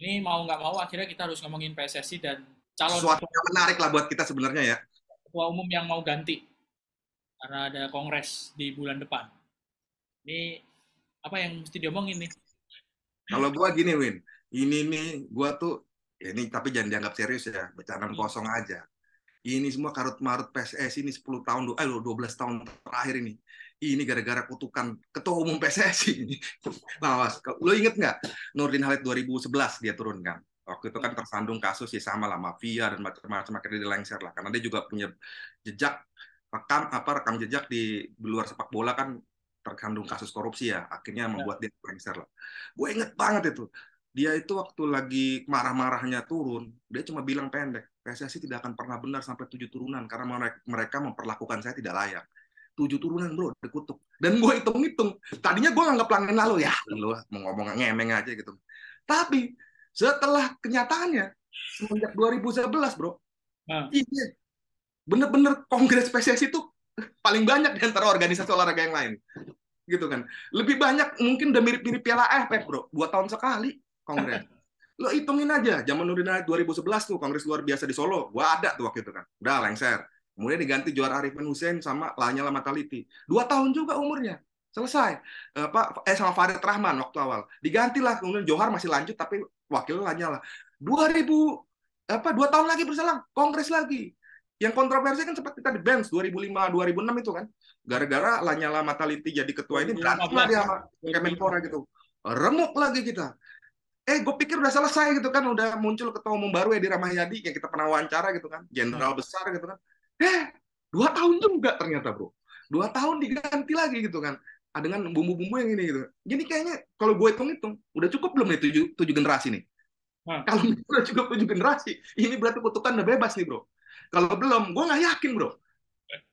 Ini mau nggak mau akhirnya kita harus ngomongin PSSI dan calon Sesuatu yang menarik lah buat kita sebenarnya ya. ketua umum yang mau ganti karena ada kongres di bulan depan. Ini apa yang mesti diomongin nih? Kalau gua gini, Win, ini nih gua tuh ya ini tapi jangan dianggap serius ya, bercandaan kosong aja. Ini semua karut-marut PSSI ini 10 tahun, 12 tahun terakhir ini. Ini gara-gara kutukan ketua umum PSSI ini. Nah, Mas, lo inget nggak Nurdin Halid 2011 dia turun kan? Waktu itu kan tersandung kasus ya sama lah mafia dan macam-macam akhirnya dilengser lah karena dia juga punya jejak rekam jejak di luar sepak bola kan terkandung kasus korupsi ya akhirnya membuat dia lengser lah. Gue inget banget itu dia itu waktu lagi marah-marahnya turun dia cuma bilang pendek PSSI tidak akan pernah benar sampai 7 turunan karena mereka memperlakukan saya tidak layak. 7 turunan bro dikutuk dan gue hitung-hitung tadinya gue nganggap langit lalu ya lu mau ngomong ngemeng aja gitu tapi setelah kenyataannya semenjak 2011 bro Nah, iya bener-bener kongres PSSI itu paling banyak di antara organisasi olahraga yang lain gitu kan lebih banyak mungkin udah mirip-mirip Piala AFF bro 2 tahun sekali kongres lo hitungin aja zaman Nurdin 2011 tuh kongres luar biasa di Solo gua ada tuh waktu itu kan udah lengser kemudian diganti juara Arifin Hussein sama Lanyala Mataliti 2 tahun juga umurnya selesai sama Farid Rahman waktu awal digantilah kemudian Johar masih lanjut tapi wakilnya Lanyala 2000 2 tahun lagi berselang kongres lagi yang kontroversi kan sempat kita di bench 2005 2006 itu kan gara-gara Lanyala Mataliti jadi ketua ini berantem lah 2015 dia ya. sama Kemenpora 2015. gitu remuk lagi kita gue pikir udah selesai gitu kan udah muncul ketua umum baru Edi Rahmayadi yang kita pernah wawancara gitu kan Nah, jenderal besar gitu kan eh 2 tahun juga ternyata bro 2 tahun diganti lagi gitu kan dengan bumbu-bumbu yang ini gitu jadi kayaknya kalau gue hitung-hitung udah cukup belum nih tujuh generasi nih nah, kalau udah cukup 7 generasi ini berarti kutukan udah bebas nih bro kalau belum gue nggak yakin bro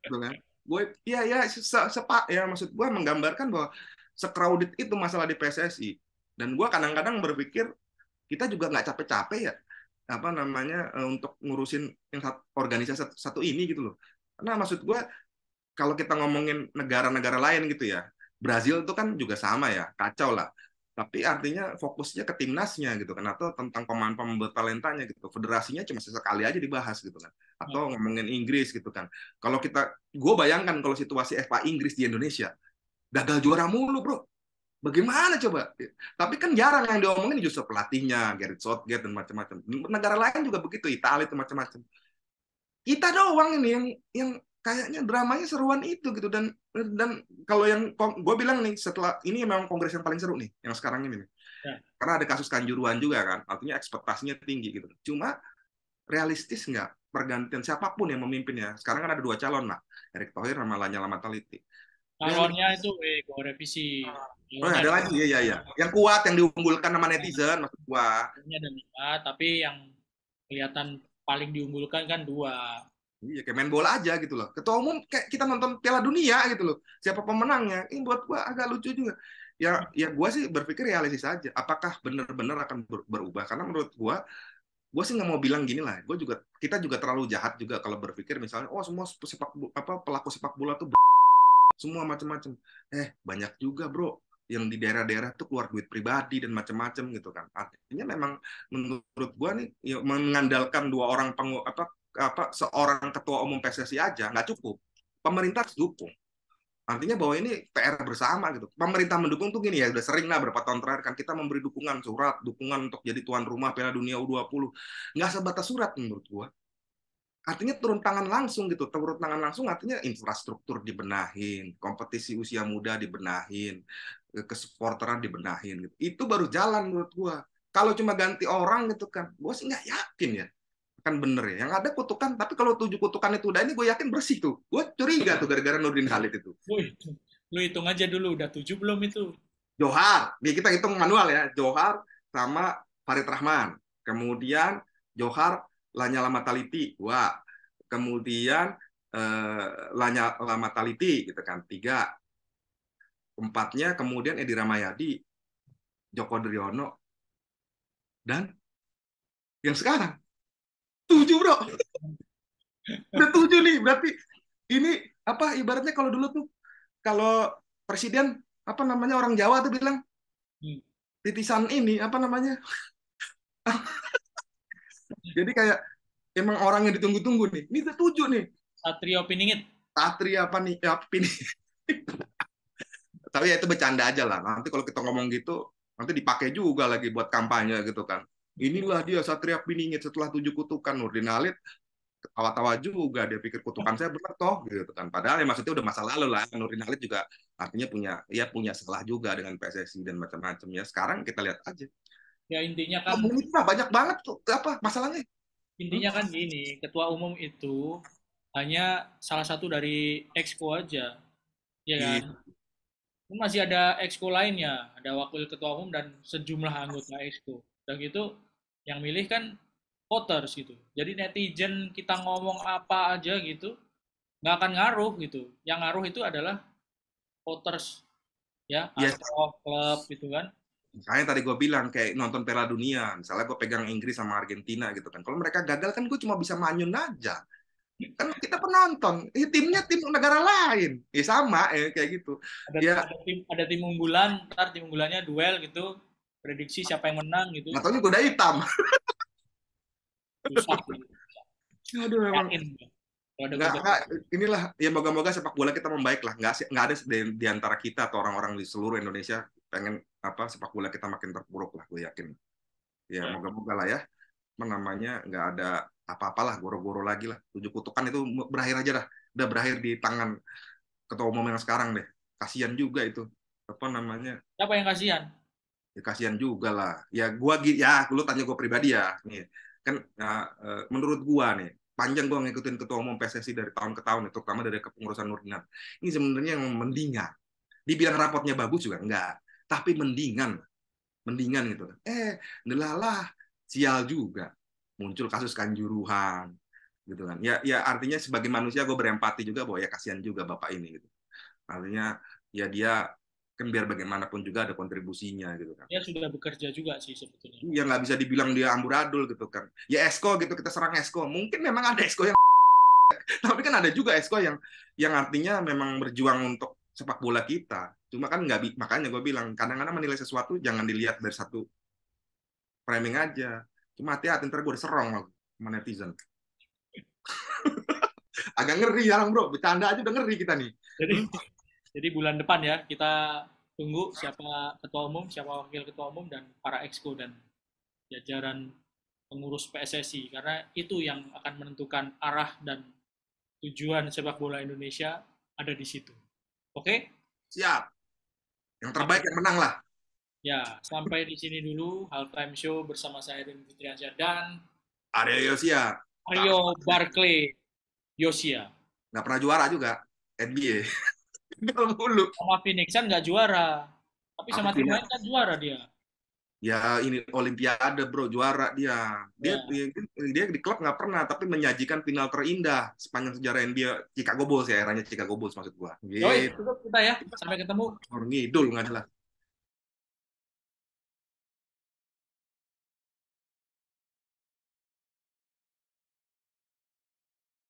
gitu kan gue ya sepak ya maksud gue menggambarkan bahwa secrowded itu masalah di PSSI dan gue kadang-kadang berpikir kita juga nggak capek-capek ya apa namanya untuk ngurusin yang organisasi satu ini gitu loh karena maksud gue kalau kita ngomongin negara-negara lain gitu ya Brazil itu kan juga sama ya kacau lah tapi artinya fokusnya ke timnasnya gitu kan atau tentang pemain-pemain bertalentanya gitu federasinya cuma sesekali aja dibahas gitu kan nah. atau ngomongin Inggris gitu kan kalau gue bayangkan kalau situasi FA Inggris di Indonesia gagal juara mulu bro bagaimana coba tapi kan jarang yang diomongin justru pelatihnya Gareth Southgate dan macam-macam negara lain juga begitu Italia itu macam-macam kita doang ini yang kayaknya dramanya seruan itu gitu dan kalau yang gue bilang nih setelah ini memang kongres yang paling seru nih yang sekarang ini nih. Ya. Karena ada kasus Kanjuruhan juga kan artinya ekspektasinya tinggi gitu cuma realistis nggak pergantian siapapun yang memimpinnya sekarang kan ada 2 calon lah Erick Thohir sama Lanyala Mataliti Calonnya realistis itu gue revisi. oh Calonnya ada ada lagi ya yang kuat yang diunggulkan sama netizen maksud gua calonnya ada 5, tapi yang kelihatan paling diunggulkan kan dua. iya kayak main bola aja gitu loh ketua umum kayak kita nonton Piala Dunia gitu loh siapa pemenangnya ini buat gua agak lucu juga ya gua sih berpikir realistis aja apakah benar-benar akan berubah karena menurut gua sih nggak mau bilang gini lah kita juga terlalu jahat juga kalau berpikir misalnya oh semua pelaku sepak bola tuh semua macam-macam banyak juga bro yang di daerah-daerah tuh keluar duit pribadi dan macam-macam gitu kan artinya memang menurut gua nih ya, mengandalkan 2 orang seorang ketua umum PSSI aja nggak cukup pemerintah harus dukung artinya bahwa ini PR bersama gitu pemerintah mendukung tuh gini ya udah sering lah berapa tahun terakhir kan kita memberi dukungan surat dukungan untuk jadi tuan rumah Piala Dunia U20 nggak sebatas surat menurut gua artinya turun tangan langsung gitu turun tangan langsung artinya infrastruktur dibenahin kompetisi usia muda dibenahin kesupporteran dibenahin gitu itu baru jalan menurut gua kalau cuma ganti orang gitu kan gua sih nggak yakin ya kan bener ya yang ada kutukan tapi kalau 7 kutukan itu udah ini gue yakin bersih tuh gue curiga tuh gara-gara Nurdin Halid itu Wih, lu hitung aja dulu, udah 7 belum itu? Johar kita hitung manual ya Johar sama Farid Rahman kemudian Johar Lanyala Mataliti dua kemudian Lanyala Mataliti gitu kan tiga empatnya kemudian Edi Ramayadi Joko Driono dan yang sekarang 7 bro udah 7 nih berarti ini apa ibaratnya kalau dulu tuh kalau presiden apa namanya orang Jawa tuh bilang Hmm. titisan ini apa namanya Jadi kayak emang orang yang ditunggu-tunggu nih. Ini setuju nih. Satrio Piningit. Satria apa nih? Ya, ini. Tapi ya itu bercanda aja lah. Nanti kalau kita ngomong gitu, nanti dipakai juga lagi buat kampanye gitu kan. Inilah dia Satria Piningit setelah 7 kutukan. Nurdin Halid ketawa-tawa juga, dia pikir kutukan saya benar toh gitu kan. Padahal ya maksudnya udah masa lalu lah. Nurdin Halid juga artinya punya salah juga dengan PSSI dan macam-macam ya. Sekarang kita lihat aja. Ya intinya kan Ngomongin itu banyak banget tuh apa masalahnya. intinya kan gini, ketua umum itu hanya salah satu dari exco aja, ya kan? Iya, Masih ada exco lainnya, ada wakil ketua umum dan sejumlah anggota exco. Dan gitu yang milih kan voters gitu. Jadi netizen kita ngomong apa aja gitu, nggak akan ngaruh gitu. Yang ngaruh itu adalah voters ya iya. atau klub gitu kan. Makanya tadi gue bilang kayak nonton Piala Dunia, misalnya gue pegang Inggris sama Argentina gitu kan. Kalau mereka gagal kan gue cuma bisa manyun aja. Kan kita penonton, timnya tim negara lain, ya sama ya kayak gitu. Ada Ya ada tim unggulan, ntar tim unggulannya duel gitu, prediksi siapa yang menang gitu. nggak taunya kuda hitam. Susah gitu. Aduh memang Yakin kalau ada nggak kuda. inilah ya moga-moga sepak bola kita membaik lah. Nggak ada di antara kita atau orang-orang di seluruh Indonesia pengen apa sepak bola kita makin terpuruk lah, gue yakin. Ya moga-moga lah ya. Namanya nggak ada apa-apalah goro-goro lagi lah. 7 kutukan itu berakhir aja dah. Udah berakhir di tangan ketua umum yang sekarang deh. Kasihan juga itu. Apa namanya? Siapa yang kasihan? Ya kasihan juga lah. Ya gua ya lu tanya gua pribadi ya. Nih, kan menurut gua nih, panjang gua ngikutin ketua umum PSSI dari tahun ke tahun, terutama dari kepengurusan Nurdin. Ini sebenarnya yang mendingan. Dibilang rapotnya bagus juga enggak, tapi mendingan gitu kan. Delalah sial juga muncul kasus kanjuruhan gitu kan. Ya artinya sebagai manusia gue berempati juga bahwa ya kasihan juga bapak ini gitu. Artinya ya dia kan biar bagaimanapun juga ada kontribusinya gitu kan. Dia sudah bekerja juga sih sebetulnya. Ya nggak bisa dibilang dia amburadul gitu kan. Ya Esko gitu kita serang Esko. Mungkin memang ada Esko yang tapi kan ada juga Esko yang artinya memang berjuang untuk sepak bola kita. Cuma kan nggak makanya gue bilang kadang-kadang menilai sesuatu jangan dilihat dari satu framing aja. Cuma hati-hati ntar gue diserong sama netizen. Agak ngeri ya bro, bercanda aja udah ngeri kita nih. Jadi jadi bulan depan ya kita tunggu siapa ketua umum, siapa wakil ketua umum dan para exco dan jajaran pengurus PSSI karena itu yang akan menentukan arah dan tujuan sepak bola Indonesia ada di situ. Oke? Siap. Yang terbaik yang menang lah. Ya, sampai di sini dulu halftime show bersama saya Rin Fitriansyah dan Arya Yosia. Mario Barclay Yosia. Nggak pernah juara juga. NBA. Gagal mulu. Sama Phoenix kan nggak juara. Tapi Apa sama tim punya? lain kan juara dia. Ya ini Olimpiade bro, juara dia. Dia Ya, dia di klub nggak pernah, tapi menyajikan final terindah sepanjang sejarah NBA Chicago Bulls ya, eranya Chicago Bulls maksud gua. yoi, Gitu. tutup kita ya. Sampai ketemu. Orang ngidul nggak jelas.